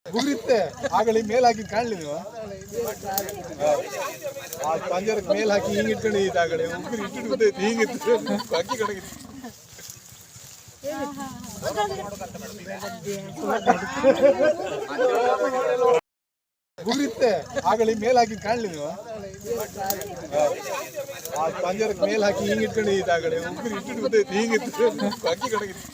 ಗುರಿತ್ತೆ ಆಗಲಿ ಮೇಲ್ ಹಾಕಿ ಕಾಣ್ಲಿ ನೀವು ಆ ಪಂಜರಕ್ಕೆ ಮೇಲ್ ಹಾಕಿ ಹಿಂಗ್ ಇಟ್ಕೊಂಡಿದ್ದ ಆಗಲಿ ಉಗುರು ಇಟ್ಟು ಗೊತ್ತೈತಿ ಹಿಂಗಿತ್ತು ಅಕ್ಕಿ ಕಡಗಿತ್ತು ಗುರಿತ್ತೆ ಆಗಲಿ ಮೇಲ್ ಹಾಕಿ ಕಾಣ್ಲಿ ನೀವು ಆ ಪಂಜರಕ್ಕೆ ಮೇಲ್ ಹಾಕಿ ಹಿಂಗ್ ಇಟ್ಕೊಂಡಿದ್ದ ಆಗಲಿ ಉಗುರು ಇಟ್ಟು ಗೊತ್ತೈತಿ ಹಿಂಗಿತ್ತು ಅಕ್ಕಿ ಕಡಗಿತ್ತು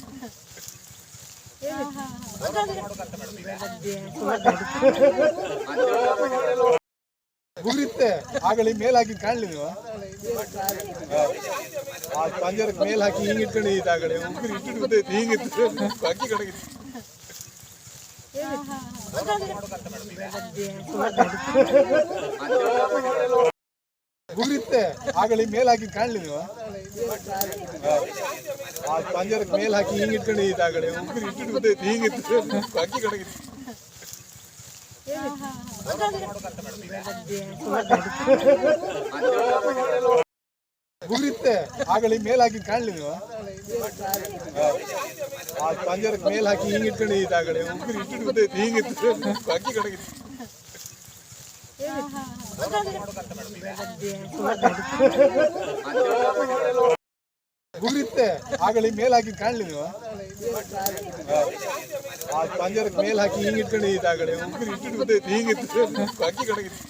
ಗುರಿತ್ತೆ ಆಗಲಿ ಮೇಲ್ ಹಾಕಿ ಕಾಣ್ಲಿ ನೀವು ಆ ಪಂಜರಕ್ಕೆ ಮೇಲ್ ಹಾಕಿ ಹಿಂಗ್ ಇಟ್ಕೊಂಡಿದ್ದ ಆಗಲಿ ಉಗುರು ಇಟ್ಟು ಗೊತ್ತೈತಿ ಹಿಂಗಿತ್ತು ಅಕ್ಕಿ ಕಡಗಿತ್ತು ಗುರಿತ್ತೆ ಆಗಲಿ ಮೇಲ್ ಹಾಕಿ ಕಾಣ್ಲಿ ನೀವು ಆ ಪಂಜರಕ್ಕೆ ಮೇಲ್ ಹಾಕಿ ಹಿಂಗ್ ಇಟ್ಕೊಂಡಿದ್ದ ಆಗಲಿ ಉಗುರು ಇಟ್ಟು ಗೊತ್ತೈತಿ ಹಿಂಗಿತ್ತು ಅಕ್ಕಿ ಕಡಗಿತ್ತು ಗುರಿತ್ತೆ ಆಗಲಿ ಮೇಲ್ ಹಾಕಿ ಕಾಣ್ಲಿ ನೀವು ಆ ಪಂಜರಕ್ಕೆ ಮೇಲ್ ಹಾಕಿ ಹಿಂಗ್ ಇಟ್ಕೊಂಡಿದ್ದ ಆಗಲಿ ಉಗುರು ಇಟ್ಟು ಗೊತ್ತೈತಿ ಹಿಂಗಿತ್ತು ಅಕ್ಕಿ ಕಡಗಿತ್ತು ಗುರಿತ್ತೆ ಆಗಲಿ ಮೇಲ್ ಹಾಕಿ ಕಾಣ್ಲಿ ನೀವು ಆ ಪಂಜರಕ್ಕೆ ಮೇಲ್ ಹಾಕಿ ಹಿಂಗ್ ಇಟ್ಕೊಂಡಿದ್ದ ಆಗಲಿ ಉಗುರು ಇಟ್ಟು ಗೊತ್ತೈತಿ ಹಿಂಗಿತ್ತು ಅಕ್ಕಿ ಕಡಗಿತ್ತು